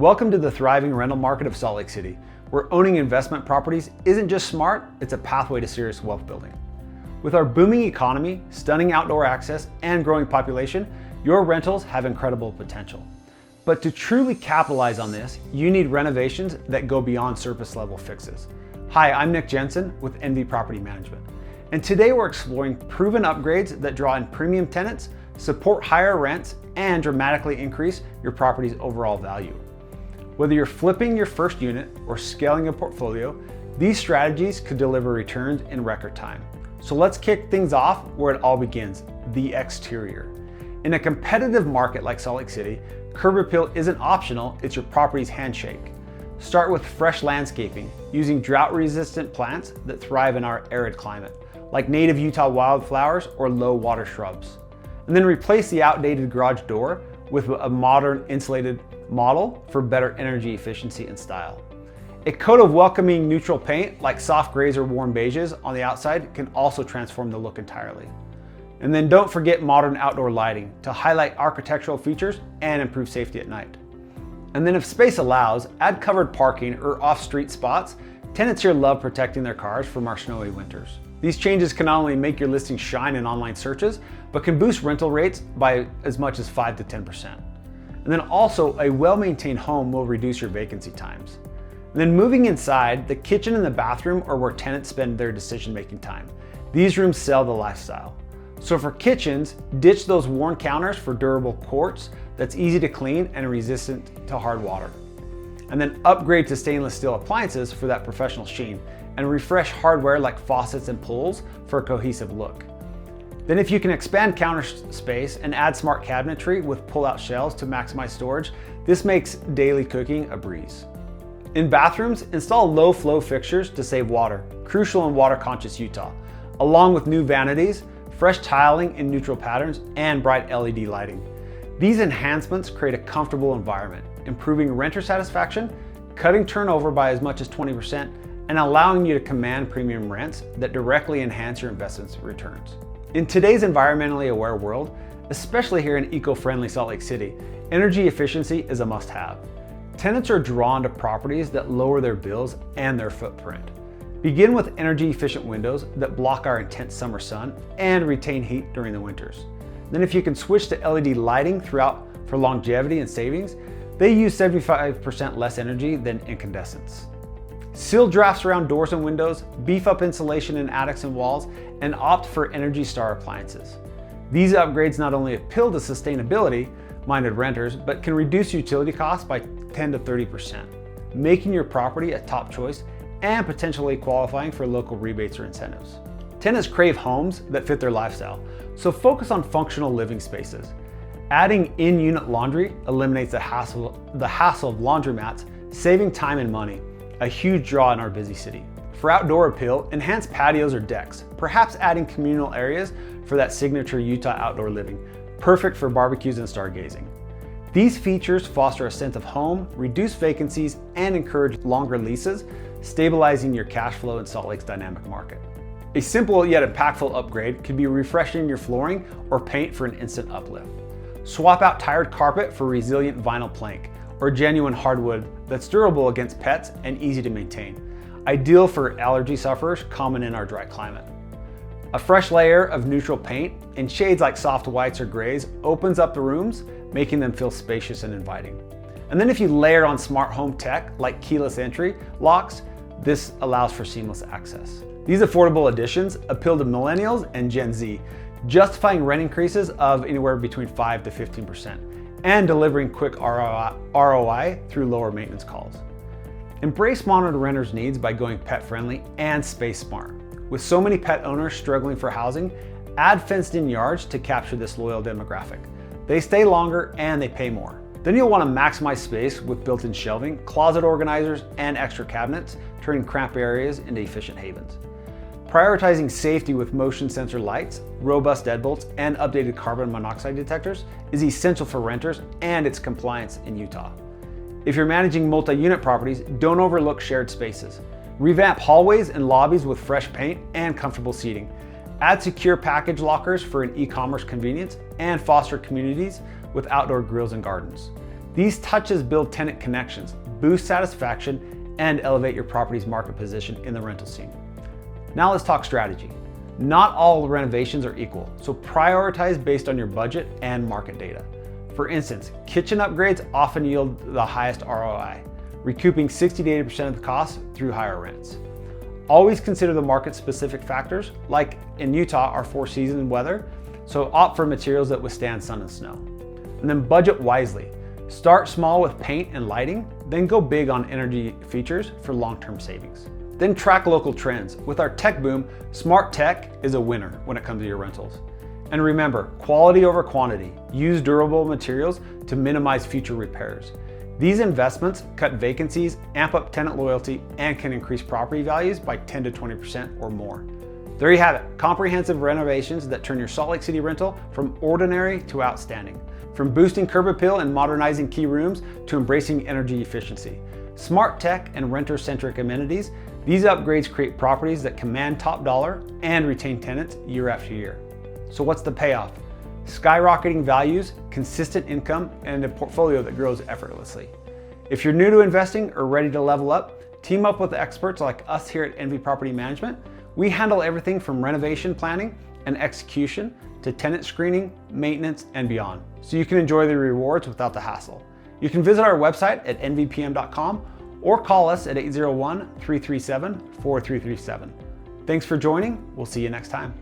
Welcome to the thriving rental market of Salt Lake City, where owning investment properties isn't just smart, it's a pathway to serious wealth building. With our booming economy, stunning outdoor access, and growing population, your rentals have incredible potential. But to truly capitalize on this, you need renovations that go beyond surface level fixes. Hi, I'm Nick Jensen with NV Property Management. And today we're exploring proven upgrades that draw in premium tenants, support higher rents, and dramatically increase your property's overall value. Whether you're flipping your first unit or scaling a portfolio, these strategies could deliver returns in record time. So let's kick things off where it all begins, the exterior. In a competitive market like Salt Lake City, curb appeal isn't optional, it's your property's handshake. Start with fresh landscaping, using drought-resistant plants that thrive in our arid climate, like native Utah wildflowers or low-water shrubs. And then replace the outdated garage door with a modern insulated model for better energy efficiency and style. A coat of welcoming neutral paint like soft grays or warm beiges on the outside can also transform the look entirely. And then don't forget modern outdoor lighting to highlight architectural features and improve safety at night. And then if space allows, add covered parking or off-street spots. Tenants here love protecting their cars from our snowy winters. These changes can not only make your listing shine in online searches, but can boost rental rates by as much as 5 to 10%. And then also, a well-maintained home will reduce your vacancy times. And then moving inside, the kitchen and the bathroom are where tenants spend their decision-making time. These rooms sell the lifestyle. So for kitchens, ditch those worn counters for durable quartz that's easy to clean and resistant to hard water. And then upgrade to stainless steel appliances for that professional sheen, and refresh hardware like faucets and pulls for a cohesive look. Then if you can expand counter space and add smart cabinetry with pull-out shelves to maximize storage, this makes daily cooking a breeze. In bathrooms, install low-flow fixtures to save water, crucial in water-conscious Utah, along with new vanities, fresh tiling in neutral patterns, and bright LED lighting. These enhancements create a comfortable environment, improving renter satisfaction, cutting turnover by as much as 20%, and allowing you to command premium rents that directly enhance your investment's returns. In today's environmentally aware world, especially here in eco-friendly Salt Lake City, energy efficiency is a must-have. Tenants are drawn to properties that lower their bills and their footprint. Begin with energy-efficient windows that block our intense summer sun and retain heat during the winters. Then if you can switch to LED lighting throughout for longevity and savings, they use 75% less energy than incandescents. Seal drafts around doors and windows, beef up insulation in attics and walls, and opt for Energy Star appliances. These upgrades not only appeal to sustainability-minded renters, but can reduce utility costs by 10 to 30%, making your property a top choice and potentially qualifying for local rebates or incentives. Tenants crave homes that fit their lifestyle, so focus on functional living spaces. Adding in-unit laundry eliminates the hassle of laundromats, saving time and money, a huge draw in our busy city. For outdoor appeal, enhance patios or decks, perhaps adding communal areas for that signature Utah outdoor living, perfect for barbecues and stargazing. These features foster a sense of home, reduce vacancies, and encourage longer leases, stabilizing your cash flow in Salt Lake's dynamic market. A simple yet impactful upgrade could be refreshing your flooring or paint for an instant uplift. Swap out tired carpet for resilient vinyl plank, or genuine hardwood that's durable against pets and easy to maintain, ideal for allergy sufferers common in our dry climate. A fresh layer of neutral paint in shades like soft whites or grays opens up the rooms, making them feel spacious and inviting. And then if you layer on smart home tech like keyless entry locks, this allows for seamless access. These affordable additions appeal to millennials and Gen Z, justifying rent increases of anywhere between 5 to 15%. And delivering quick ROI through lower maintenance calls. Embrace modern renters' needs by going pet-friendly and space-smart. With so many pet owners struggling for housing, add fenced-in yards to capture this loyal demographic. They stay longer and they pay more. Then you'll want to maximize space with built-in shelving, closet organizers, and extra cabinets, turning cramped areas into efficient havens. Prioritizing safety with motion sensor lights, robust deadbolts, and updated carbon monoxide detectors is essential for renters and its compliance in Utah. If you're managing multi-unit properties, don't overlook shared spaces. Revamp hallways and lobbies with fresh paint and comfortable seating. Add secure package lockers for an e-commerce convenience and foster communities with outdoor grills and gardens. These touches build tenant connections, boost satisfaction, and elevate your property's market position in the rental scene. Now let's talk strategy. Not all renovations are equal, so prioritize based on your budget and market data. For instance, kitchen upgrades often yield the highest ROI, recouping 60 to 80% of the cost through higher rents. Always consider the market-specific factors, like in Utah, our 4-season weather, so opt for materials that withstand sun and snow. And then budget wisely. Start small with paint and lighting, then go big on energy features for long-term savings. Then track local trends. With our tech boom, smart tech is a winner when it comes to your rentals. And remember, quality over quantity. Use durable materials to minimize future repairs. These investments cut vacancies, amp up tenant loyalty, and can increase property values by 10 to 20% or more. There you have it, comprehensive renovations that turn your Salt Lake City rental from ordinary to outstanding. From boosting curb appeal and modernizing key rooms to embracing energy efficiency. Smart tech and renter-centric amenities, these upgrades create properties that command top dollar and retain tenants year after year. So what's the payoff? Skyrocketing values, consistent income, and a portfolio that grows effortlessly. If you're new to investing or ready to level up, team up with experts like us here at NV Property Management. We handle everything from renovation planning and execution to tenant screening, maintenance, and beyond, so you can enjoy the rewards without the hassle. You can visit our website at nvpm.com or call us at 801-337-4337. Thanks for joining. We'll see you next time.